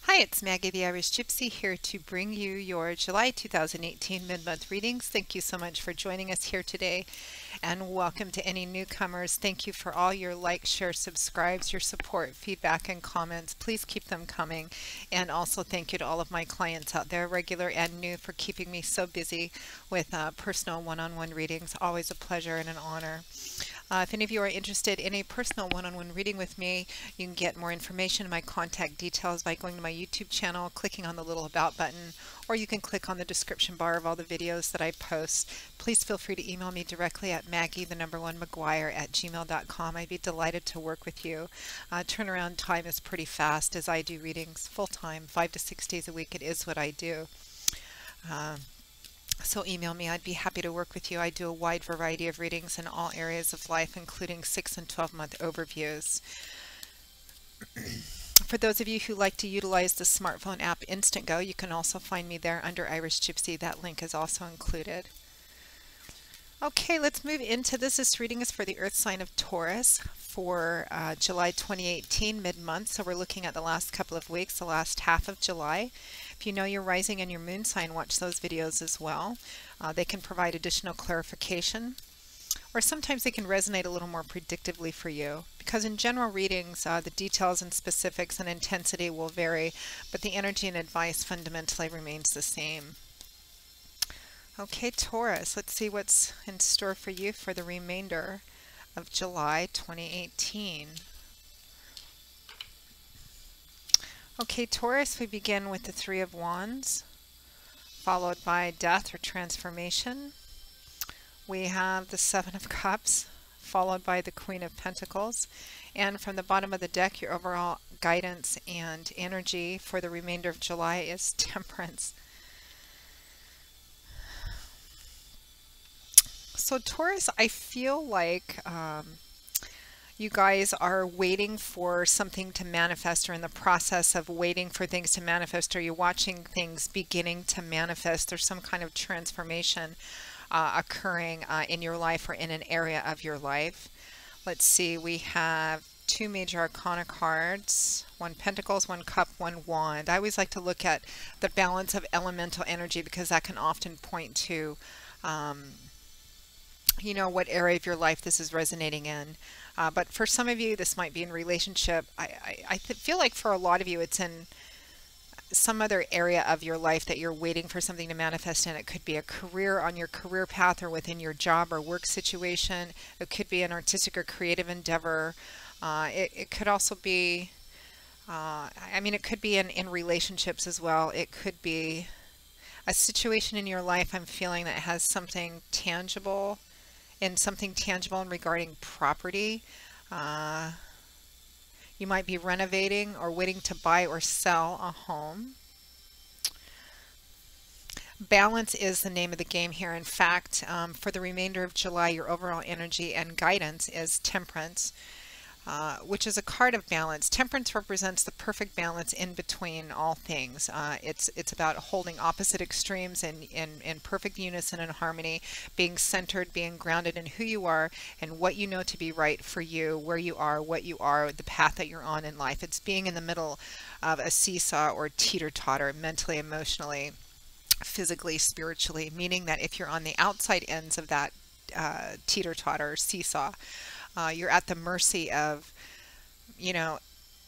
Hi, it's Maggie the Irish Gypsy here to bring you your July 2018 mid-month readings. Thank you so much for joining us here today, and welcome to any newcomers. Thank you for all your likes, shares, subscribes, your support, feedback, and comments. Please keep them coming. And also thank you to all of my clients out there, regular and new, for keeping me so busy with personal one-on-one readings. Always a pleasure and an honor. If any of you are interested in a personal one-on-one reading with me, you can get more information and my contact details by going to my YouTube channel, clicking on the little About button, or you can click on the description bar of all the videos that I post. Please feel free to email me directly at maggie1mcguire@gmail.com. I'd be delighted to work with you. Turnaround time is pretty fast as I do readings full-time, 5 to 6 days a week. It is what I do. So email me. I'd be happy to work with you. I do a wide variety of readings in all areas of life, including 6 and 12-month overviews. For those of you who like to utilize the smartphone app Instantgo, you can also find me there under Irish Gypsy. That link is also included. Okay, let's move into this. This reading is for the Earth sign of Taurus for July 2018 mid-month. So we're looking at the last couple of weeks, the last half of July. If you know your rising and your moon sign, watch those videos as well. They can provide additional clarification, or sometimes they can resonate a little more predictively for you, because in general readings, the details and specifics and intensity will vary, but the energy and advice fundamentally remains the same. Okay, Taurus, let's see what's in store for you for the remainder of July 2018. Okay, Taurus, we begin with the Three of Wands, followed by death or transformation. We have the Seven of Cups, followed by the Queen of Pentacles. And from the bottom of the deck, your overall guidance and energy for the remainder of July is Temperance. So Taurus, I feel like you guys are waiting for something to manifest, or in the process of waiting for things to manifest, or you're watching things beginning to manifest. There's some kind of transformation occurring in your life or in an area of your life. Let's see, we have two major arcana cards, one Pentacles, one Cup, one Wand. I always like to look at the balance of elemental energy, because that can often point to you know, what area of your life this is resonating in. But for some of you, this might be in relationship. I feel like for a lot of you, it's in some other area of your life that you're waiting for something to manifest in. It could be a career, on your career path, or within your job or work situation. It could be an artistic or creative endeavor. It could also be, I mean, it could be in relationships as well. It could be a situation in your life, I'm feeling, that has something tangible, and something tangible in regarding property. You might be renovating or waiting to buy or sell a home. Balance is the name of the game here. In fact, for the remainder of July, your overall energy and guidance is Temperance, which is a card of balance. Temperance represents the perfect balance in between all things. It's about holding opposite extremes in perfect unison and harmony, being centered, being grounded in who you are and what you know to be right for you, where you are, what you are, the path that you're on in life. It's being in the middle of a seesaw or teeter-totter, mentally, emotionally, physically, spiritually, meaning that if you're on the outside ends of that teeter-totter seesaw, you're at the mercy of, you know,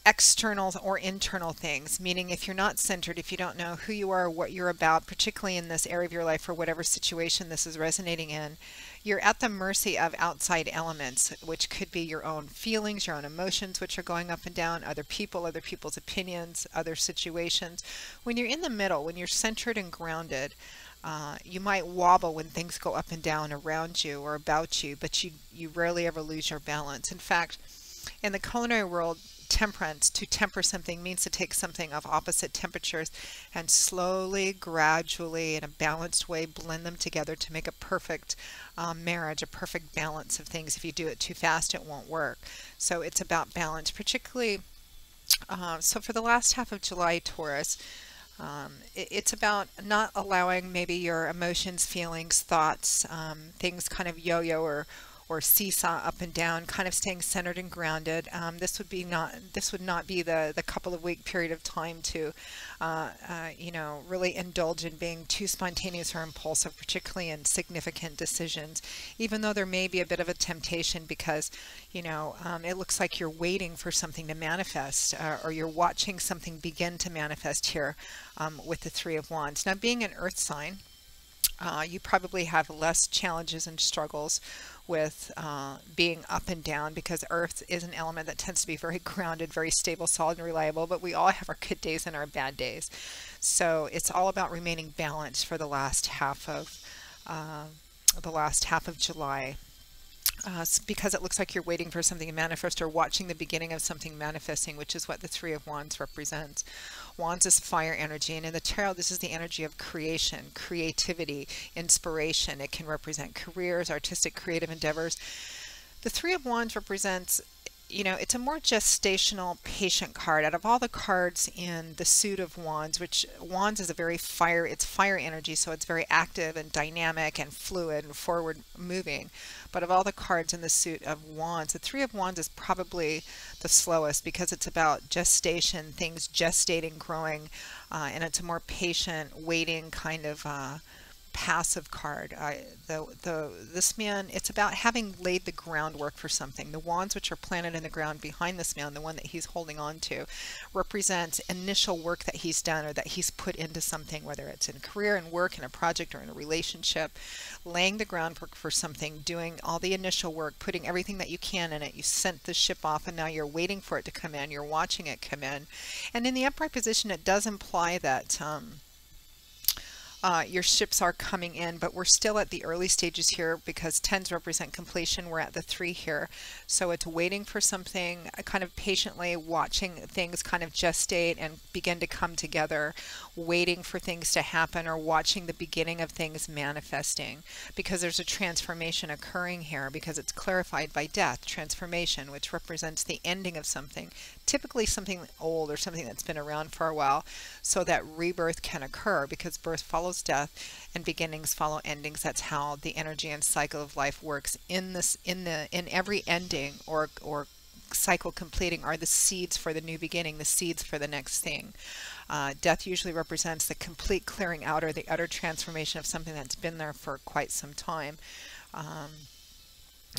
external or internal things, meaning if you're not centered, if you don't know who you are, what you're about, particularly in this area of your life or whatever situation this is resonating in, you're at the mercy of outside elements, which could be your own feelings, your own emotions, which are going up and down, other people, other people's opinions, other situations. When you're in the middle, when you're centered and grounded, you might wobble when things go up and down around you or about you, but you rarely ever lose your balance. In fact, in the culinary world, temperance, to temper something, means to take something of opposite temperatures and slowly, gradually, in a balanced way, blend them together to make a perfect marriage, a perfect balance of things. If you do it too fast, it won't work. So it's about balance, particularly. So for the last half of July, Taurus, it's about not allowing maybe your emotions, feelings, thoughts, things kind of yo-yo or seesaw up and down, kind of staying centered and grounded. This would not be the couple of week period of time to really indulge in being too spontaneous or impulsive, particularly in significant decisions, even though there may be a bit of a temptation because it looks like you're waiting for something to manifest, or you're watching something begin to manifest here with the Three of Wands. Now, being an earth sign, you probably have less challenges and struggles with being up and down, because earth is an element that tends to be very grounded, very stable, solid, and reliable, but we all have our good days and our bad days. So it's all about remaining balanced for the last half of July. Because it looks like you're waiting for something to manifest or watching the beginning of something manifesting, which is what the Three of Wands represents. Wands is fire energy, and in the tarot, this is the energy of creation, creativity, inspiration. It can represent careers, artistic, creative endeavors. The Three of Wands represents, it's a more gestational, patient card. Out of all the cards in the suit of Wands, which Wands is it's fire energy, so it's very active and dynamic and fluid and forward moving. But of all the cards in the suit of Wands, the Three of Wands is probably the slowest, because it's about gestation, things gestating, growing, and it's a more patient, waiting kind of passive card. This man, it's about having laid the groundwork for something. The wands, which are planted in the ground behind this man, the one that he's holding on to, represents initial work that he's done or that he's put into something, whether it's in career and work, in a project, or in a relationship. Laying the groundwork for something, doing all the initial work, putting everything that you can in it. You sent the ship off and now you're waiting for it to come in. You're watching it come in. And in the upright position, it does imply that your ships are coming in, but we're still at the early stages here, because tens represent completion. We're at the 3 here, so it's waiting for something, kind of patiently watching things kind of gestate and begin to come together, waiting for things to happen, or watching the beginning of things manifesting, because there's a transformation occurring here, because it's clarified by death, transformation, which represents the ending of something, typically something old or something that's been around for a while, so that rebirth can occur, because birth follows death and beginnings follow endings. That's how the energy and cycle of life works. In every ending or cycle completing are the seeds for the new beginning, the seeds for the next thing. Death usually represents the complete clearing out or the utter transformation of something that's been there for quite some time.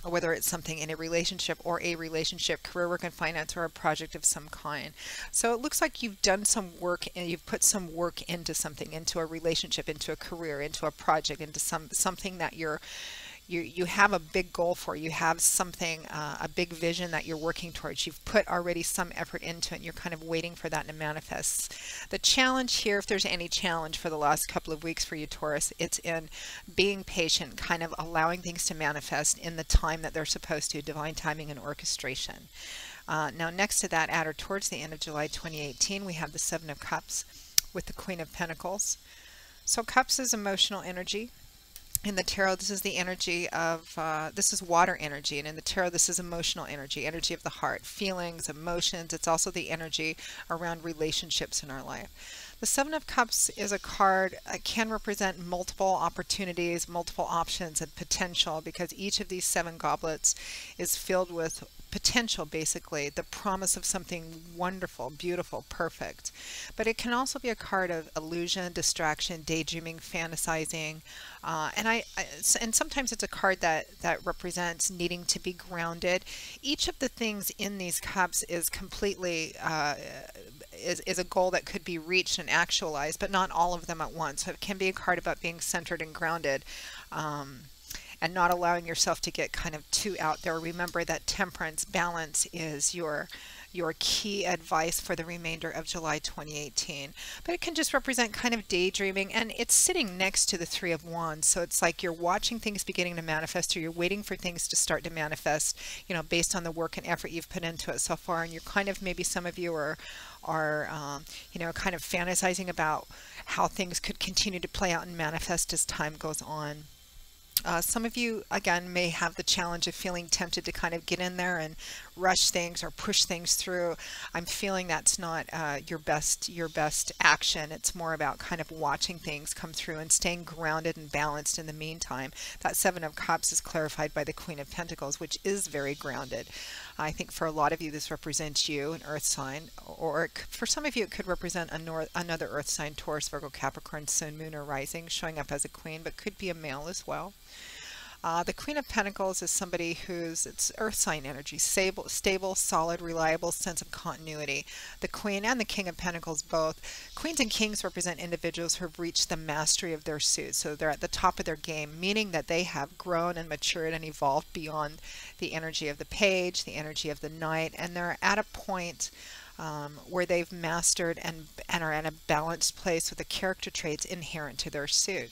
Whether it's something in a relationship, career, work, and finance, or a project of some kind. So it looks like you've done some work and you've put some work into something, into a relationship, into a career, into a project, into something that you have a big goal for. You have something, a big vision that you're working towards. You've put already some effort into it, and you're kind of waiting for that to manifest. The challenge here, if there's any challenge for the last couple of weeks for you, Taurus, it's in being patient, kind of allowing things to manifest in the time that they're supposed to, divine timing and orchestration. Now, next to that, at or towards the end of July 2018, we have the Seven of Cups with the Queen of Pentacles. So Cups is emotional energy. In the tarot, this is the energy of, this is water energy, and in the tarot, this is emotional energy, energy of the heart, feelings, emotions. It's also the energy around relationships in our life. The Seven of Cups is a card, can represent multiple opportunities, multiple options, and potential, because each of these 7 goblets is filled with potential, basically, the promise of something wonderful, beautiful, perfect. But it can also be a card of illusion, distraction, daydreaming, fantasizing, and sometimes it's a card that represents needing to be grounded. Each of the things in these cups is completely is a goal that could be reached and actualized, but not all of them at once. So it can be a card about being centered and grounded, and not allowing yourself to get kind of too out there. Remember that temperance, balance is your key advice for the remainder of July 2018. But it can just represent kind of daydreaming, and it's sitting next to the Three of Wands. So it's like you're watching things beginning to manifest, or you're waiting for things to start to manifest, based on the work and effort you've put into it so far. And you're kind of, maybe some of you are kind of fantasizing about how things could continue to play out and manifest as time goes on. Some of you, again, may have the challenge of feeling tempted to kind of get in there and rush things or push things through. I'm feeling that's not your best action. It's more about kind of watching things come through and staying grounded and balanced in the meantime. That Seven of Cups is clarified by the Queen of Pentacles, which is very grounded. I think for a lot of you this represents you, an earth sign, or for some of you it could represent another earth sign, Taurus, Virgo, Capricorn, Sun, Moon, or Rising, showing up as a queen, but could be a male as well. The Queen of Pentacles is somebody who's, it's earth sign energy, stable, solid, reliable sense of continuity. The Queen and the King of Pentacles both. Queens and Kings represent individuals who have reached the mastery of their suit. So they're at the top of their game, meaning that they have grown and matured and evolved beyond the energy of the page, the energy of the knight, and they're at a point where they've mastered and are in a balanced place with the character traits inherent to their suit.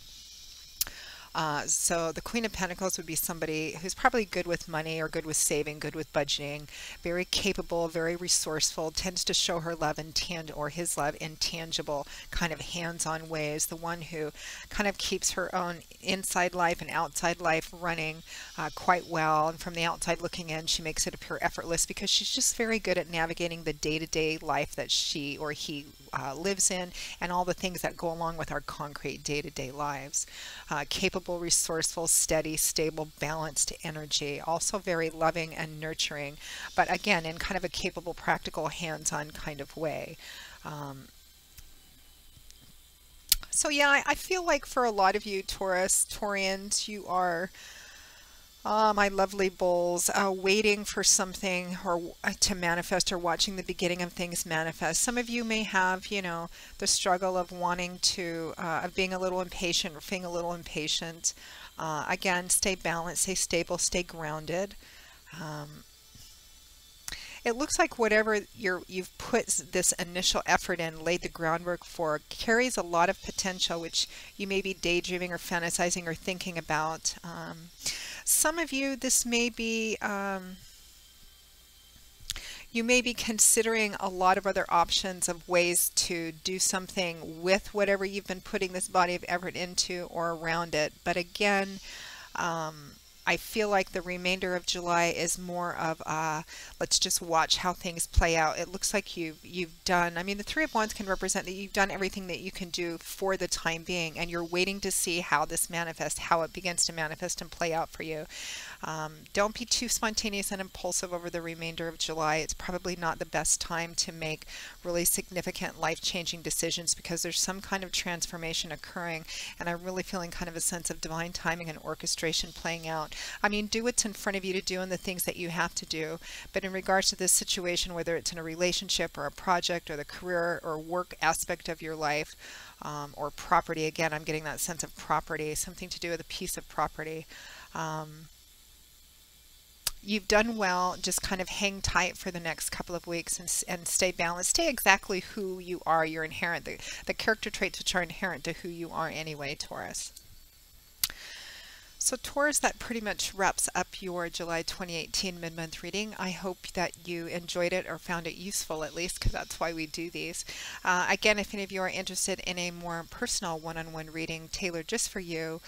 So the Queen of Pentacles would be somebody who's probably good with money or good with saving, good with budgeting, very capable, very resourceful, tends to show her love or his love in tangible, kind of hands-on ways. The one who kind of keeps her own inside life and outside life running quite well. And from the outside looking in, she makes it appear effortless because she's just very good at navigating the day-to-day life that she or he lives in and all the things that go along with our concrete day-to-day lives. Capable, resourceful, steady, stable, balanced energy. Also very loving and nurturing, but again in kind of a capable, practical, hands-on kind of way. So yeah, I feel like for a lot of you Taurians, you are my lovely bulls, waiting for something or to manifest, or watching the beginning of things manifest. Some of you may have, you know, the struggle of wanting to, of being a little impatient or feeling a little impatient. Again, stay balanced, stay stable, stay grounded. It looks like whatever you've put this initial effort in, laid the groundwork for, carries a lot of potential, which you may be daydreaming or fantasizing or thinking about. Some of you, this may be, you may be considering a lot of other options of ways to do something with whatever you've been putting this body of effort into or around it. But again, I feel like the remainder of July is more of let's just watch how things play out. It looks like you've done, I mean, the Three of Wands can represent that you've done everything that you can do for the time being, and you're waiting to see how this manifests, how it begins to manifest and play out for you. Don't be too spontaneous and impulsive over the remainder of July. It's probably not the best time to make really significant life-changing decisions because there's some kind of transformation occurring, and I'm really feeling kind of a sense of divine timing and orchestration playing out. I mean, do what's in front of you to do and the things that you have to do, but in regards to this situation, whether it's in a relationship or a project or the career or work aspect of your life, or property, again, I'm getting that sense of property, something to do with a piece of property. You've done well. Just kind of hang tight for the next couple of weeks and stay balanced. Stay exactly who you are, your inherent, the character traits which are inherent to who you are anyway, Taurus. So Taurus, that pretty much wraps up your July 2018 mid-month reading. I hope that you enjoyed it or found it useful, at least, because that's why we do these. Again, if any of you are interested in a more personal one-on-one reading tailored just for you,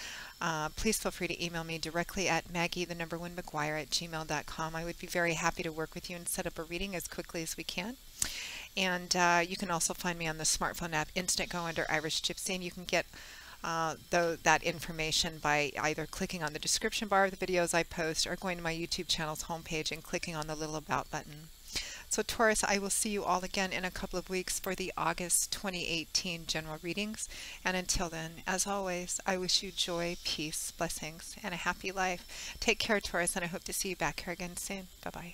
please feel free to email me directly at Maggie1McGuire@gmail.com. I would be very happy to work with you and set up a reading as quickly as we can. And you can also find me on the smartphone app Instantgo under Irish Gypsy, and you can get that information by either clicking on the description bar of the videos I post or going to my YouTube channel's homepage and clicking on the little About button. So Taurus, I will see you all again in a couple of weeks for the August 2018 general readings. And until then, as always, I wish you joy, peace, blessings, and a happy life. Take care, Taurus, and I hope to see you back here again soon. Bye-bye.